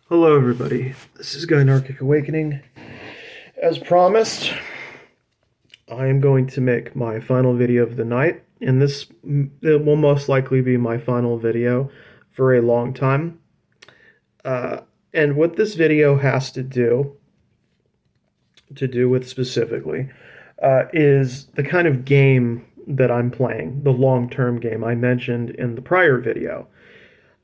Hello, everybody. This is Gynarchic Awakening. As promised, I am going to make my final video of the night, and it will most likely be my final video for a long time. And what this video has to do with specifically, is the kind of game that I'm playing, the long-term game I mentioned in the prior video.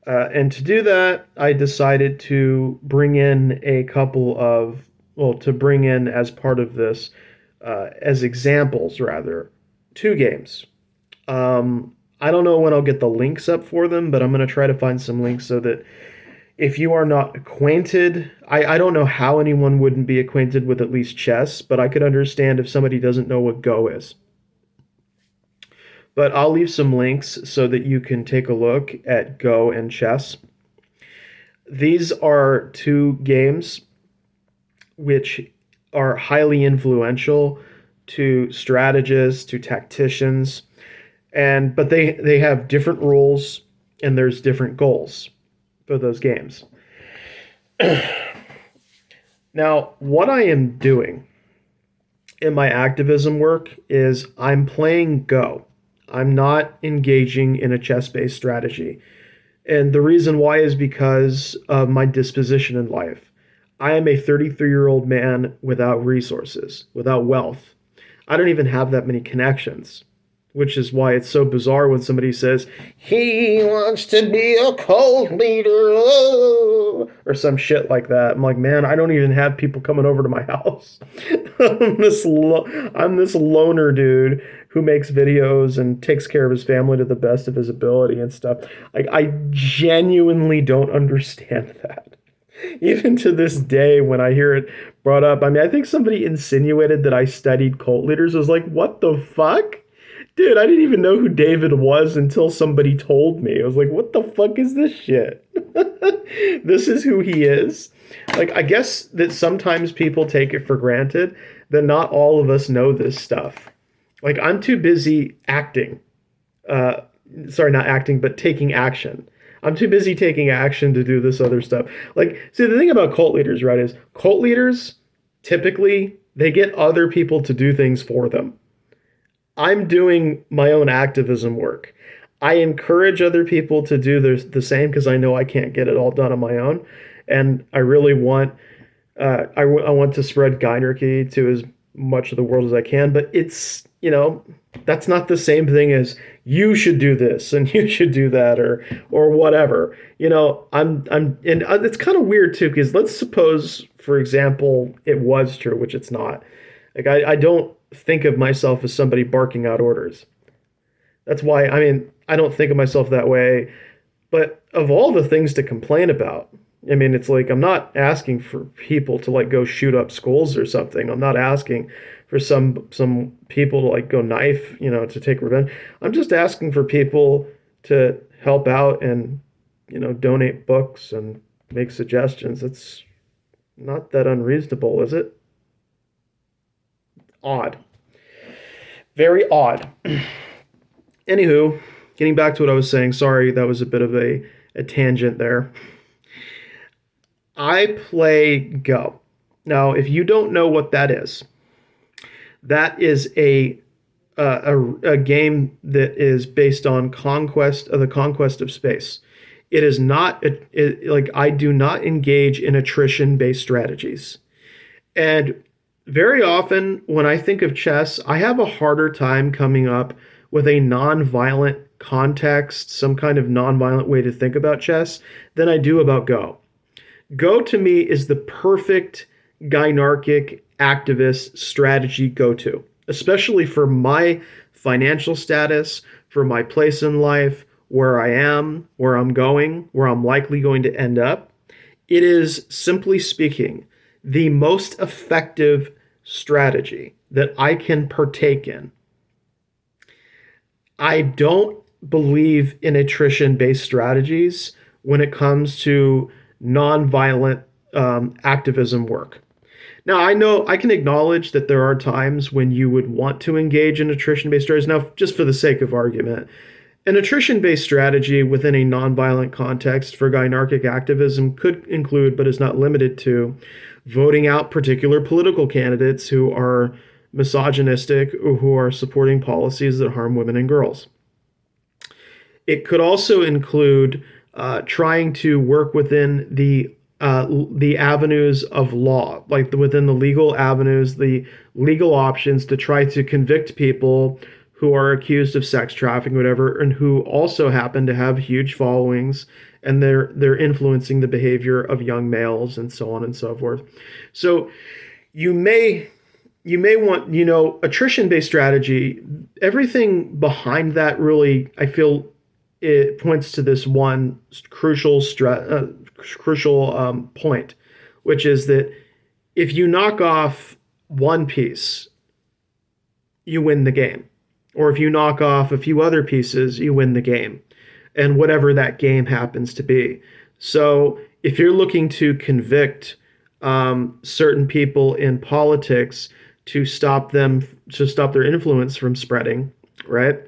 And to do that, I decided to bring in to bring in as part of this, as examples rather, two games. I don't know when I'll get the links up for them, but I'm going to try to find some links so that if you are not acquainted, I don't know how anyone wouldn't be acquainted with at least chess, but I could understand if somebody doesn't know what Go is. But I'll leave some links so that you can take a look at Go and chess. These are two games which are highly influential to strategists, to tacticians, but they have different rules and there's different goals for those games. Now, what I am doing in my activism work is I'm playing Go. I'm not engaging in a chess-based strategy. And the reason why is because of my disposition in life. I am a 33-year-old man without resources, without wealth. I don't even have that many connections, which is why it's so bizarre when somebody says, he wants to be a cult leader, or some shit like that. I'm like, man, I don't even have people coming over to my house. I'm this loner dude who makes videos and takes care of his family to the best of his ability and stuff. Like, I genuinely don't understand that. Even to this day, when I hear it brought up, I mean, I think somebody insinuated that I studied cult leaders. I was like, what the fuck? Dude, I didn't even know who David was until somebody told me. I was like, what the fuck is this shit? This is who he is. Like, I guess that sometimes people take it for granted that not all of us know this stuff. Like, I'm too busy acting. Sorry, not acting, but taking action. I'm too busy taking action to do this other stuff. Like, see, the thing about cult leaders, right, is cult leaders, typically, they get other people to do things for them. I'm doing my own activism work. I encourage other people to do the same because I know I can't get it all done on my own. And I really want, I want to spread Gynarchy to as much of the world as I can, but it's, that's not the same thing as you should do this and you should do that or whatever. And it's kind of weird too, because let's suppose, for example, it was true, which it's not. Like, I don't think of myself as somebody barking out orders. That's why, I mean, I don't think of myself that way. But of all the things to complain about, I mean, it's like, I'm not asking for people to like go shoot up schools or something. I'm not asking for some people to like go knife, to take revenge. I'm just asking for people to help out and, donate books and make suggestions. It's not that unreasonable, is it? Odd. Very odd. Anywho, getting back to what I was saying, sorry, that was a bit of a tangent there. I play Go. Now, if you don't know what that is a game that is based on the conquest of space. It is not like, I do not engage in attrition-based strategies. And very often when I think of chess, I have a harder time coming up with a non-violent context, some kind of non-violent way to think about chess than I do about Go. Go to me is the perfect Gynarchic activist strategy go-to, especially for my financial status, for my place in life, where I am, where I'm going, where I'm likely going to end up. It is, simply speaking, the most effective strategy that I can partake in. I don't believe in attrition-based strategies when it comes to nonviolent activism work. Now, I know I can acknowledge that there are times when you would want to engage in attrition-based strategies. Now, just for the sake of argument, An attrition-based strategy within a nonviolent context for Gynarchic activism could include, but is not limited to, voting out particular political candidates who are misogynistic or who are supporting policies that harm women and girls. It could also include trying to work within the avenues of law, like within the legal avenues, the legal options to try to convict people who are accused of sex trafficking, whatever, and who also happen to have huge followings, and they're influencing the behavior of young males and so on and so forth. So you may want, attrition-based strategy, everything behind that really, I feel, it points to this one crucial point, which is that if you knock off one piece, you win the game. Or if you knock off a few other pieces, you win the game. And whatever that game happens to be. So if you're looking to convict certain people in politics to stop their influence from spreading, right?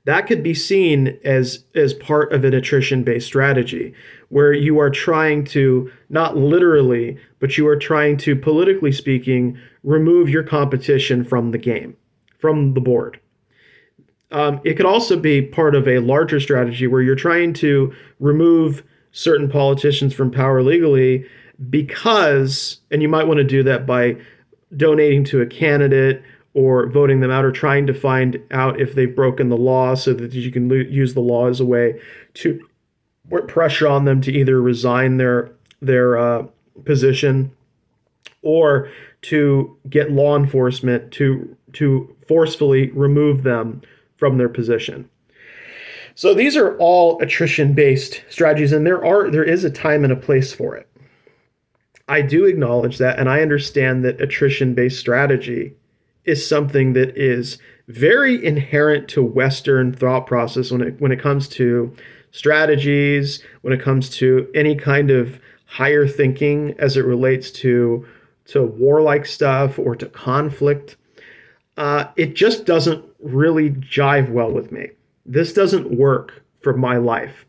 That could be seen as part of an attrition-based strategy, where you are trying to, not literally, but you are trying to, politically speaking, remove your competition from the game, from the board. It could also be part of a larger strategy where you're trying to remove certain politicians from power legally because, and you might want to do that by donating to a candidate or voting them out, or trying to find out if they've broken the law so that you can use the law as a way to put pressure on them to either resign their position or to get law enforcement to forcefully remove them from their position. So these are all attrition-based strategies, and there is a time and a place for it. I do acknowledge that, and I understand that attrition-based strategy is something that is very inherent to Western thought process when it comes to strategies, when it comes to any kind of higher thinking as it relates to warlike stuff or to conflict. It just doesn't really jive well with me. This doesn't work for my life.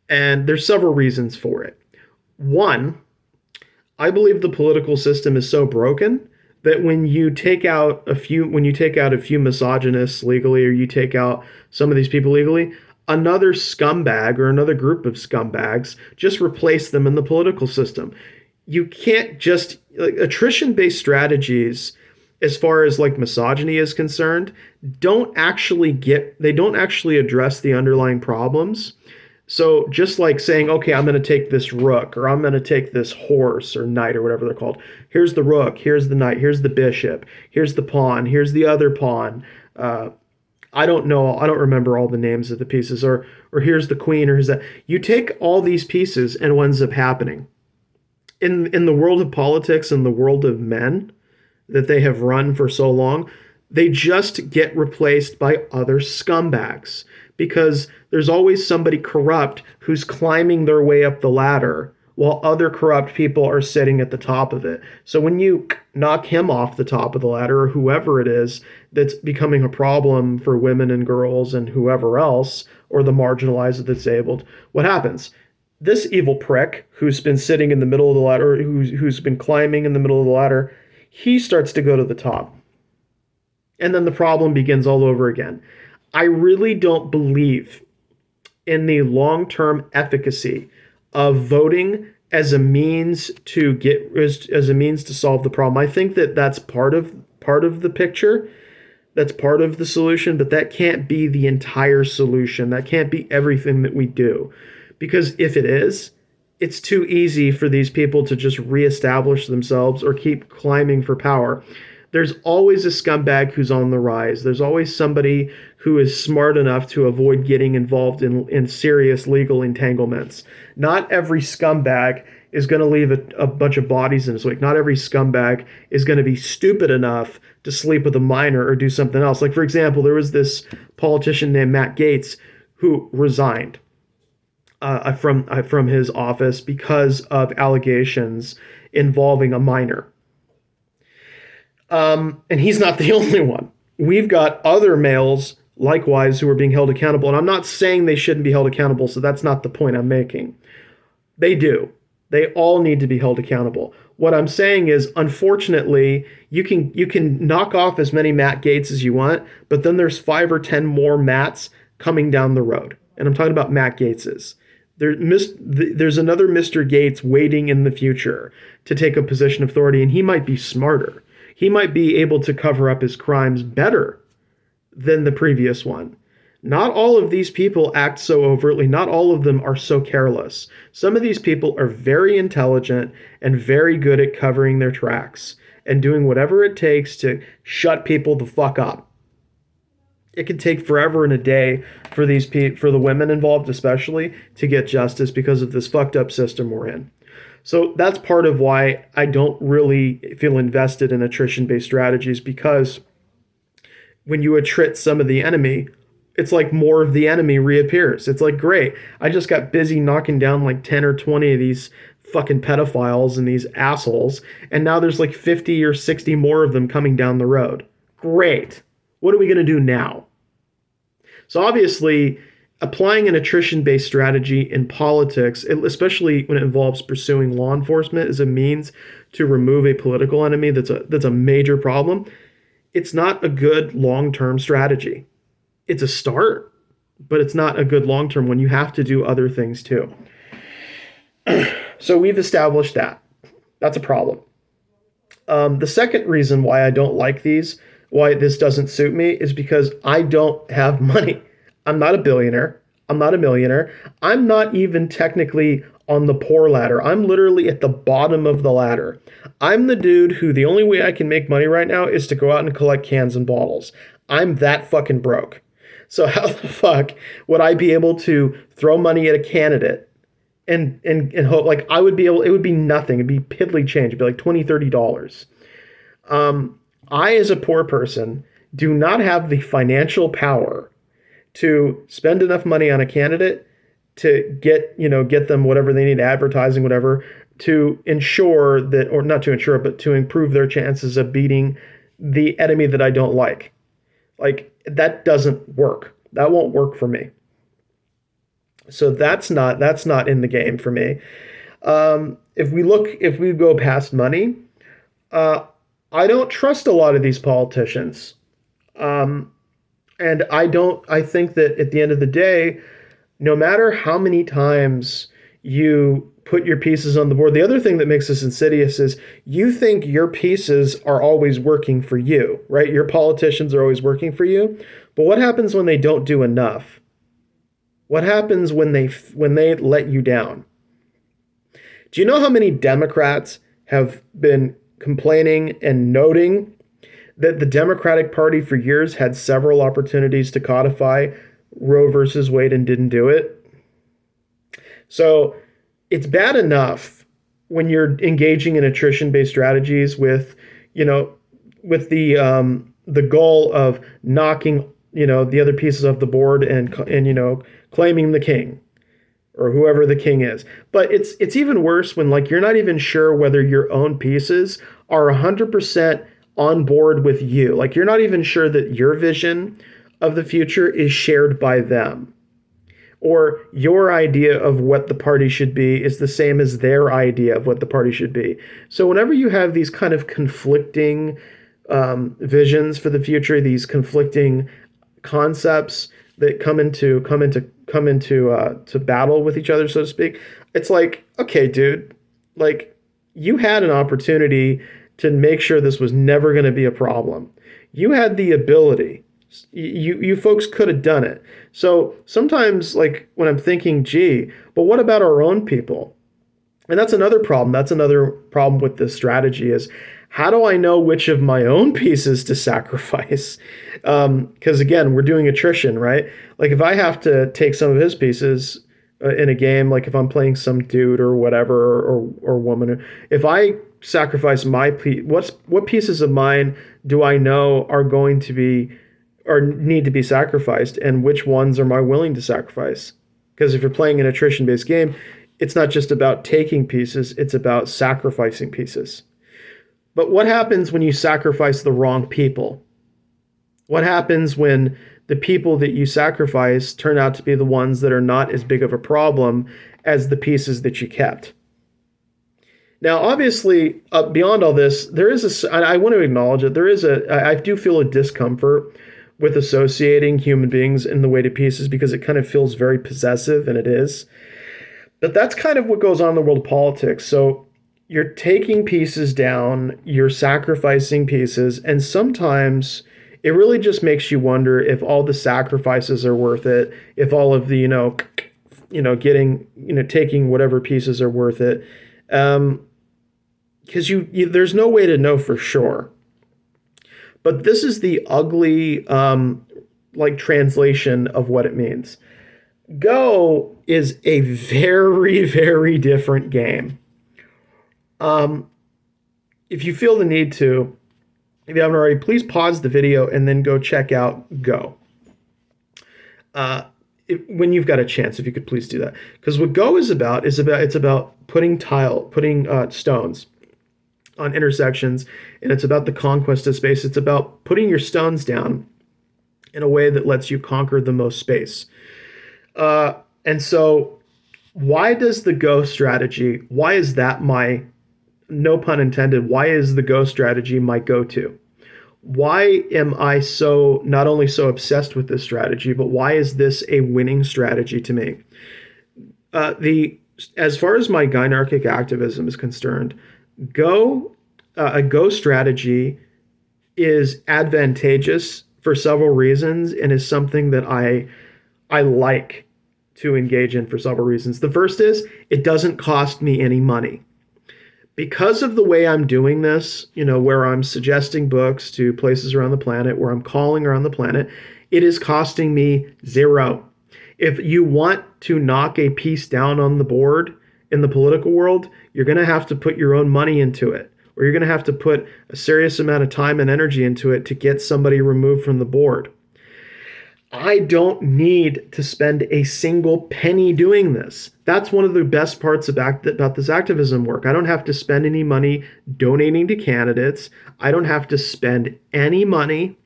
And there's several reasons for it. One, I believe the political system is so broken that when you take out a few misogynists legally, or you take out some of these people legally, another scumbag or another group of scumbags just replace them in the political system. You can't just, attrition-based strategies, as far as misogyny is concerned, don't actually address the underlying problems. So just like saying, okay, I'm going to take this rook, or I'm going to take this horse or knight or whatever they're called. Here's the rook, here's the knight, here's the bishop, here's the pawn, here's the other pawn. I don't know. I don't remember all the names of the pieces, or here's the queen, or here's that. You take all these pieces, and what ends up happening in the world of politics and the world of men that they have run for so long, they just get replaced by other scumbags, because there's always somebody corrupt who's climbing their way up the ladder while other corrupt people are sitting at the top of it. So when you knock him off the top of the ladder, or whoever it is that's becoming a problem for women and girls and whoever else, or the marginalized or the disabled, what happens? This evil prick who's been sitting in the middle of the ladder, who's been climbing in the middle of the ladder, he starts to go to the top. And then the problem begins all over again. I really don't believe in the long-term efficacy of voting as a means to solve the problem. I think that that's part of the picture. That's part of the solution, but that can't be the entire solution. That can't be everything that we do. Because if it is, it's too easy for these people to just reestablish themselves or keep climbing for power. There's always a scumbag who's on the rise. There's always somebody who is smart enough to avoid getting involved in serious legal entanglements. Not every scumbag is going to leave a bunch of bodies in his wake. Not every scumbag is going to be stupid enough to sleep with a minor or do something else. Like, for example, there was this politician named Matt Gaetz who resigned from his office because of allegations involving a minor. And he's not the only one. We've got other males likewise who are being held accountable. And I'm not saying they shouldn't be held accountable, so that's not the point I'm making. They do. They all need to be held accountable. What I'm saying is, unfortunately, you can knock off as many Matt Gaetz as you want, but then there's 5 or 10 more Matts coming down the road. And I'm talking about Matt Gaetz's. There's another Mr. Gaetz waiting in the future to take a position of authority, and he might be smarter. He might be able to cover up his crimes better than the previous one. Not all of these people act so overtly. Not all of them are so careless. Some of these people are very intelligent and very good at covering their tracks and doing whatever it takes to shut people the fuck up. It can take forever and a day for for the women involved especially to get justice because of this fucked up system we're in. So that's part of why I don't really feel invested in attrition-based strategies, because when you attrit some of the enemy, it's like more of the enemy reappears. It's like, great, I just got busy knocking down like 10 or 20 of these fucking pedophiles and these assholes, and now there's like 50 or 60 more of them coming down the road. Great. What are we going to do now? So obviously, applying an attrition-based strategy in politics, especially when it involves pursuing law enforcement as a means to remove a political enemy that's a major problem, it's not a good long-term strategy. It's a start, but it's not a good long-term when you have to do other things too. So we've established that. That's a problem. The second reason why I don't like these, why this doesn't suit me, is because I don't have money. I'm not a billionaire. I'm not a millionaire. I'm not even technically on the poor ladder. I'm literally at the bottom of the ladder. I'm the dude who the only way I can make money right now is to go out and collect cans and bottles. I'm that fucking broke. So how the fuck would I be able to throw money at a candidate and hope, like, I would be able, it would be nothing. It'd be piddly change. It'd be like $20, $30. I, as a poor person, do not have the financial power to spend enough money on a candidate to get them whatever they need, advertising, whatever, to ensure that, or not to ensure, but to improve their chances of beating the enemy that I don't like. Like, that doesn't work. That won't work for me. So that's not in the game for me. If we go past money, I don't trust a lot of these politicians. And I think that at the end of the day, no matter how many times you put your pieces on the board, the other thing that makes this insidious is you think your pieces are always working for you, right? Your politicians are always working for you. But what happens when they don't do enough? What happens when they let you down? Do you know how many Democrats have been complaining and noting that the Democratic Party for years had several opportunities to codify Roe versus Wade and didn't do it? So it's bad enough when you're engaging in attrition-based strategies with the goal of knocking, the other pieces of the board and claiming the king or whoever the king is. But it's even worse when, like, you're not even sure whether your own pieces are 100% on board with you. Like, you're not even sure that your vision of the future is shared by them, or your idea of what the party should be is the same as their idea of what the party should be. So whenever you have these kind of conflicting visions for the future, these conflicting concepts that come into to battle with each other, so to speak, it's like, okay, dude, like, you had an opportunity to make sure this was never going to be a problem. You had the ability. You folks could have done it. So sometimes, like, when I'm thinking, gee, but what about our own people? And that's another problem. That's another problem with this strategy is, how do I know which of my own pieces to sacrifice? Because again, we're doing attrition, right? Like, if I have to take some of his pieces in a game, like if I'm playing some dude or whatever, or woman, if I sacrifice my piece, what pieces of mine do I know are going to be or need to be sacrificed, and which ones am I willing to sacrifice? Because if you're playing an attrition-based game, it's not just about taking pieces, it's about sacrificing pieces. But what happens when you sacrifice the wrong people? What happens when the people that you sacrifice turn out to be the ones that are not as big of a problem as the pieces that you kept. Now, obviously, beyond all this, there is I want to acknowledge it. I do feel a discomfort with associating human beings in the way to pieces because it kind of feels very possessive, and it is. But that's kind of what goes on in the world of politics. So you're taking pieces down, you're sacrificing pieces, and sometimes it really just makes you wonder if all the sacrifices are worth it, if all of the, getting, taking whatever pieces are worth it. Because there's no way to know for sure. But this is the ugly translation of what it means. Go is a very, very different game. If you feel the need to, if you haven't already, please pause the video and then go check out Go. When you've got a chance, if you could please do that. Because what Go is about it's about putting stones on intersections, and it's about the conquest of space. It's about putting your stones down in a way that lets you conquer the most space. And so why does the Go strategy, why is that my, no pun intended, why is the Go strategy my go-to? Why am I not only so obsessed with this strategy, but why is this a winning strategy to me? As far as my Gynarchic activism is concerned, a Go strategy is advantageous for several reasons and is something that I like to engage in for several reasons. The first is it doesn't cost me any money. Because of the way I'm doing this, where I'm suggesting books to places around the planet, where I'm calling around the planet, it is costing me zero. If you want to knock a piece down on the board in the political world, you're going to have to put your own money into it, or you're going to have to put a serious amount of time and energy into it to get somebody removed from the board. I don't need to spend a single penny doing this. That's one of the best parts about this activism work. I don't have to spend any money donating to candidates. I don't have to spend any money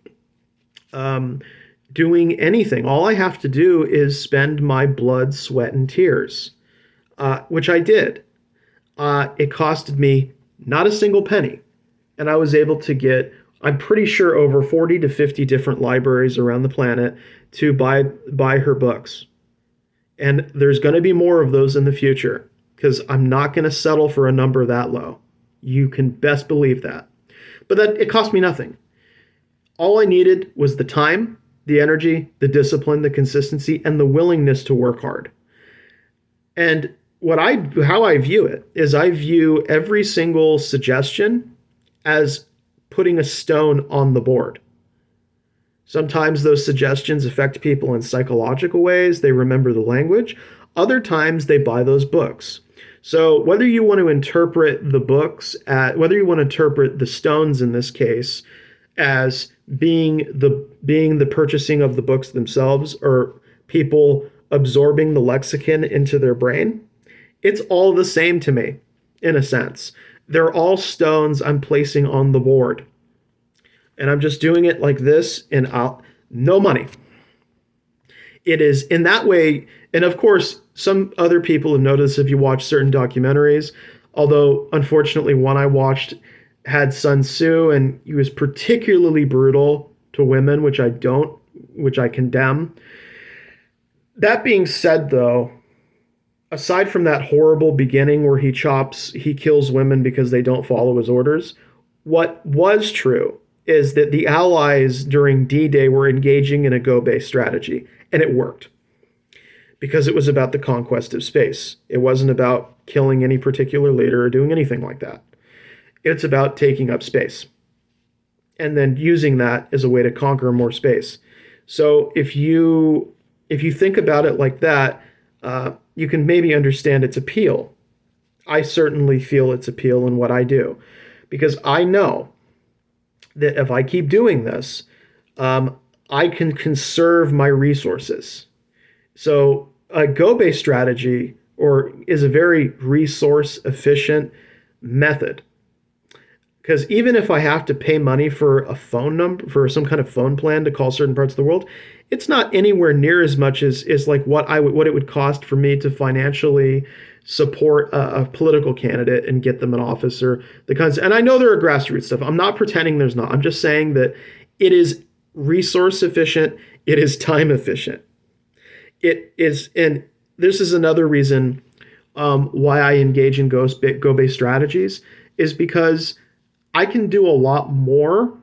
doing anything. All I have to do is spend my blood, sweat, and tears, which I did. It costed me not a single penny, and I was able to get, I'm pretty sure, over 40 to 50 different libraries around the planet to buy her books. And there's going to be more of those in the future because I'm not going to settle for a number that low. You can best believe that. But it cost me nothing. All I needed was the time, the energy, the discipline, the consistency, and the willingness to work hard. And how I view it is I view every single suggestion as putting a stone on the board. Sometimes those suggestions affect people in psychological ways. They remember the language. Other times they buy those books. So whether you want to interpret the books, whether you want to interpret the stones in this case as being the purchasing of the books themselves, or people absorbing the lexicon into their brain, it's all the same to me, in a sense. They're all stones I'm placing on the board. And I'm just doing it like this, and no money. It is in that way, and of course, some other people have noticed if you watch certain documentaries, although unfortunately one I watched had Sun Tzu, and he was particularly brutal to women, which I condemn. That being said, though, aside from that horrible beginning where he kills women because they don't follow his orders, what was true is that the Allies during D-Day were engaging in a go-based strategy, and it worked because it was about the conquest of space. It wasn't about killing any particular leader or doing anything like that. It's about taking up space and then using that as a way to conquer more space. So if you think about it like that, you can maybe understand its appeal. I certainly feel its appeal in what I do, because I know that if I keep doing this, I can conserve my resources. So a go-based strategy is a very resource-efficient method. Because even if I have to pay money for a phone number, for some kind of phone plan to call certain parts of the world, it's not anywhere near as much as like what it would cost for me to financially support a political candidate and get them in office, or the kinds. And I know there are grassroots stuff. I'm not pretending there's not. I'm just saying that it is resource efficient. It is time efficient. It is, and this is another reason why I engage in go-based strategies, is because I can do a lot more.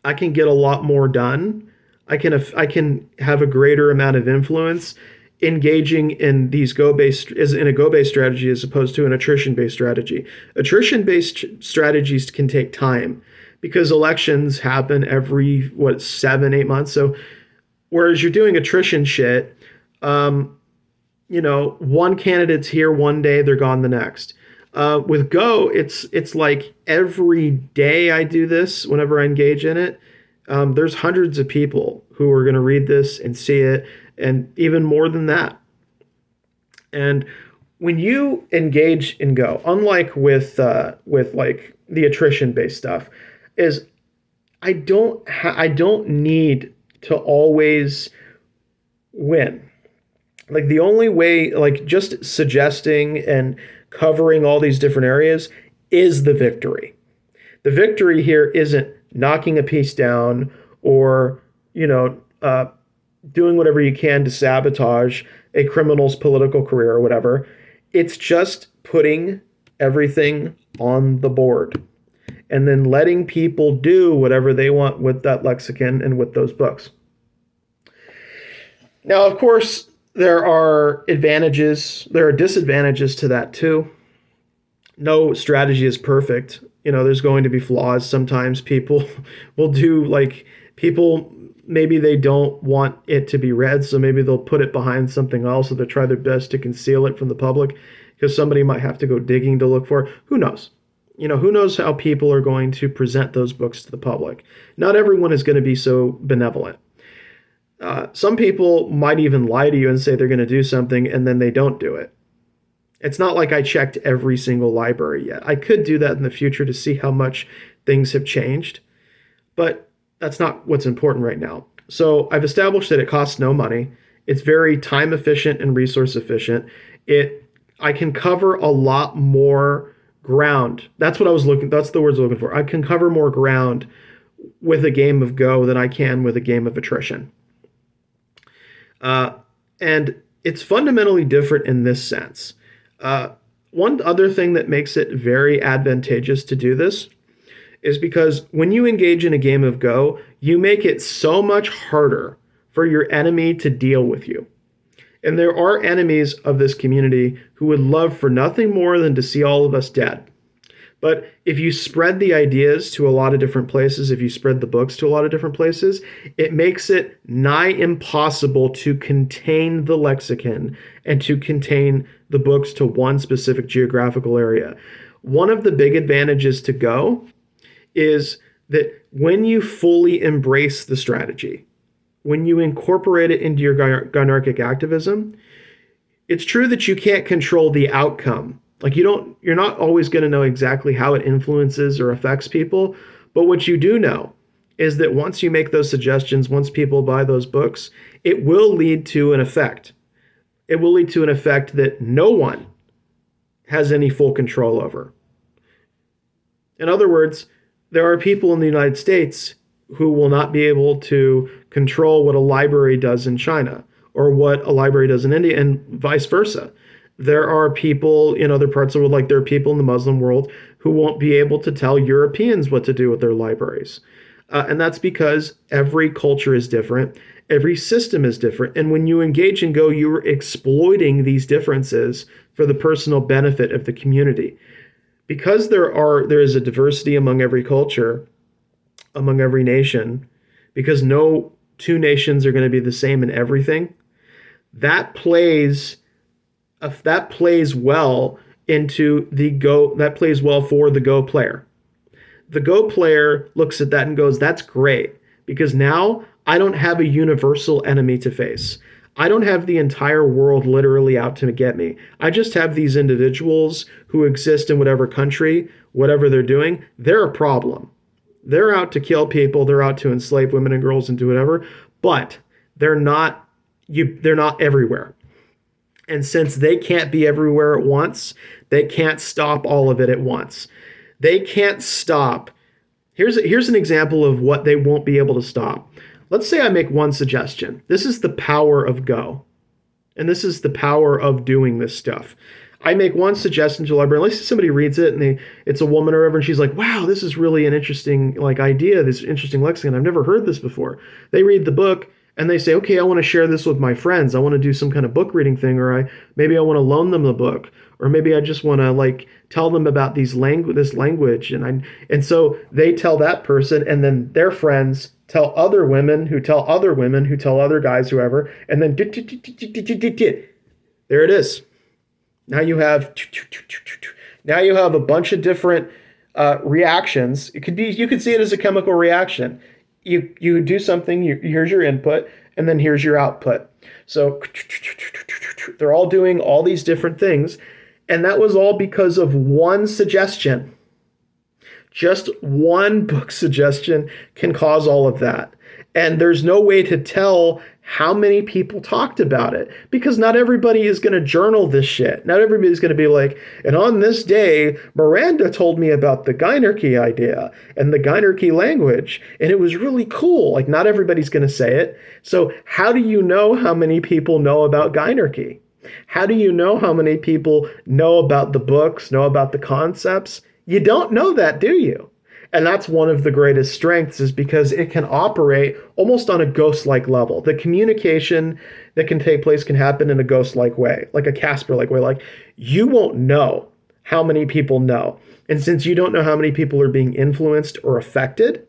I can get a lot more done. I can have a greater amount of influence engaging in these in a go-based strategy as opposed to an attrition-based strategy. Attrition-based strategies can take time because elections happen every 7-8 months. So whereas you're doing attrition shit, one candidate's here one day, they're gone the next. With Go, it's like every day I do this, whenever I engage in it, there's hundreds of people who are going to read this and see it, and even more than that. And when you engage in Go, unlike with like the attrition-based stuff, is I don't need to always win. Like the only way, like just suggesting and covering all these different areas is the victory. The victory here isn't knocking a piece down or, doing whatever you can to sabotage a criminal's political career or whatever. It's just putting everything on the board and then letting people do whatever they want with that lexicon and with those books. Now, of course, there are disadvantages to that too. No strategy is perfect. There's going to be flaws. Sometimes people will do maybe they don't want it to be read, so maybe they'll put it behind something else, or they'll try their best to conceal it from the public because somebody might have to go digging to look for it. Who knows? Who knows how people are going to present those books to the public? Not everyone is going to be so benevolent. Some people might even lie to you and say they're going to do something and then they don't do it. It's not like I checked every single library yet. I could do that in the future to see how much things have changed, but that's not what's important right now. So I've established that it costs no money. It's very time efficient and resource efficient. I can cover a lot more ground. That's the words I was looking for. I can cover more ground with a game of Go than I can with a game of attrition. And it's fundamentally different in this sense. One other thing that makes it very advantageous to do this is because when you engage in a game of Go, you make it so much harder for your enemy to deal with you. And there are enemies of this community who would love for nothing more than to see all of us dead. But if you spread the ideas to a lot of different places, if you spread the books to a lot of different places, it makes it nigh impossible to contain the lexicon and to contain the books to one specific geographical area. One of the big advantages to Go is that when you fully embrace the strategy, when you incorporate it into your Gynarchic activism, it's true that you can't control the outcome. Like you're not always going to know exactly how it influences or affects people. But what you do know is that once you make those suggestions, once people buy those books, it will lead to an effect. It will lead to an effect that no one has any full control over. In other words, there are people in the United States who will not be able to control what a library does in China or what a library does in India, and vice versa. There are people in other parts of the world, like there are people in the Muslim world who won't be able to tell Europeans what to do with their libraries. And that's because every culture is different. Every system is different. And when you engage in Go, you're exploiting these differences for the personal benefit of the community. Because there is a diversity among every culture, among every nation, because no two nations are going to be the same in everything, that plays well into the Go. That plays well for the Go player. The Go player looks at that and goes, that's great, because now I don't have a universal enemy to face. I don't have the entire world literally out to get me. I just have these individuals who exist in whatever country, whatever they're doing. They're a problem. They're out to kill people. They're out to enslave women and girls and do whatever. But they're not they're not everywhere. And since they can't be everywhere at once, they can't stop all of it at once. They can't stop. Here's an example of what they won't be able to stop. Let's say I make one suggestion. This is the power of Go. And this is the power of doing this stuff. I make one suggestion to a library. Let's say somebody reads it and it's a woman or whatever, and she's like, wow, this is really an interesting idea, this interesting lexicon. I've never heard this before. They read the book and they say, okay, I want to share this with my friends. I want to do some kind of book reading thing, or maybe I want to loan them the book, or maybe I just want to tell them about this language. And so they tell that person, and then their friends tell other women who tell other women who tell other guys, whoever, and then there it is. Now you have a bunch of different reactions. You could see it as a chemical reaction. You do something, here's your input, and then here's your output. So they're all doing all these different things, and that was all because of one suggestion. Just one book suggestion can cause all of that. And there's no way to tell how many people talked about it, because not everybody is going to journal this shit. Not everybody's going to be like, and on this day, Miranda told me about the Gynarchic idea and the Gynarchic language, and it was really cool. Not everybody's going to say it. So how do you know how many people know about Gynarchic? How do you know how many people know about the books, know about the concepts? You don't know that, do you? And that's one of the greatest strengths, is because it can operate almost on a ghost-like level. The communication that can take place can happen in a ghost-like way, like a Casper-like way. You won't know how many people know. And since you don't know how many people are being influenced or affected,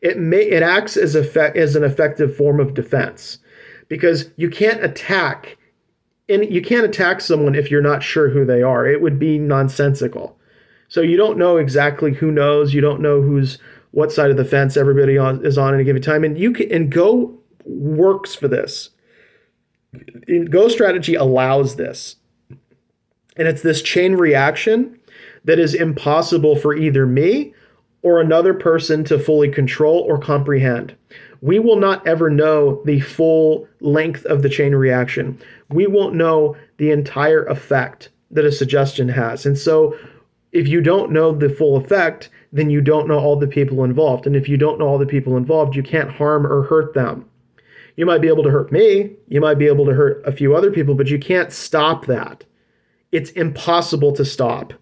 it acts as an effective form of defense, because you can't attack someone if you're not sure who they are. It would be nonsensical. So you don't know exactly who knows. You don't know what side of the fence everybody is on at a given time. And Go works for this. Go strategy allows this. And it's this chain reaction that is impossible for either me or another person to fully control or comprehend. We will not ever know the full length of the chain reaction. We won't know the entire effect that a suggestion has. And so if you don't know the full effect, then you don't know all the people involved. And if you don't know all the people involved, you can't harm or hurt them. You might be able to hurt me, you might be able to hurt a few other people, but you can't stop that. It's impossible to stop,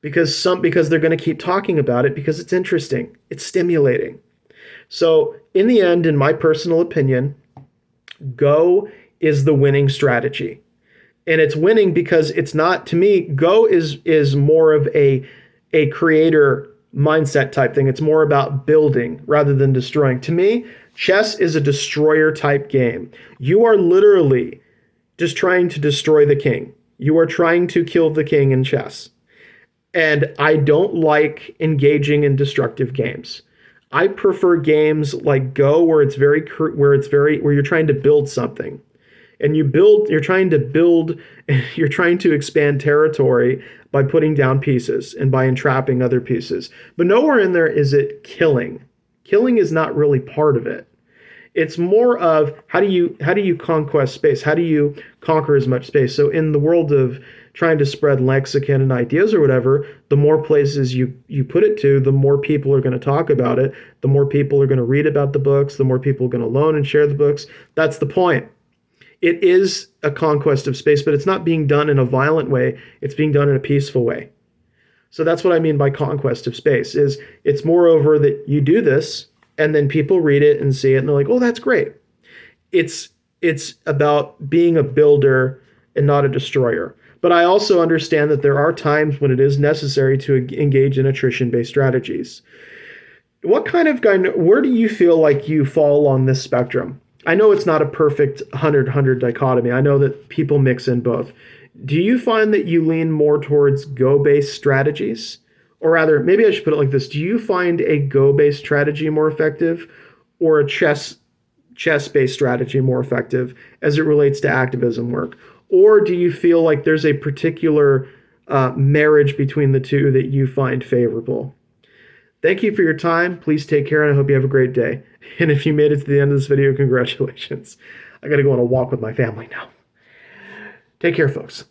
because they're going to keep talking about it, because it's interesting, it's stimulating. So in the end, in my personal opinion, Go is the winning strategy. And it's winning because it's not, to me, Go is more of a creator mindset type thing. It's more about building rather than destroying. To me, chess is a destroyer type game. You are literally just trying to destroy the king. You are trying to kill the king in chess. And I don't like engaging in destructive games. I prefer games like Go where you're trying to build something. And you're trying to expand territory by putting down pieces and by entrapping other pieces. But nowhere in there is it killing. Killing is not really part of it. It's more of how do you conquest space? How do you conquer as much space? So in the world of trying to spread lexicon and ideas or whatever, the more places you put it to, the more people are going to talk about it, the more people are going to read about the books, the more people are going to loan and share the books. That's the point. It is a conquest of space, but it's not being done in a violent way. It's being done in a peaceful way. So that's what I mean by conquest of space. It's moreover that you do this, and then people read it and see it, and they're like, oh, that's great. It's about being a builder and not a destroyer. But I also understand that there are times when it is necessary to engage in attrition-based strategies. What kind of guy, where do you feel like you fall along this spectrum? I know it's not a perfect 100-100 dichotomy. I know that people mix in both. Do you find that you lean more towards Go-based strategies? Or rather, maybe I should put it like this. Do you find a Go-based strategy more effective or a chess chess-based strategy more effective as it relates to activism work? Or do you feel like there's a particular marriage between the two that you find favorable? Thank you for your time. Please take care, and I hope you have a great day. And if you made it to the end of this video, congratulations. I got to go on a walk with my family now. Take care, folks.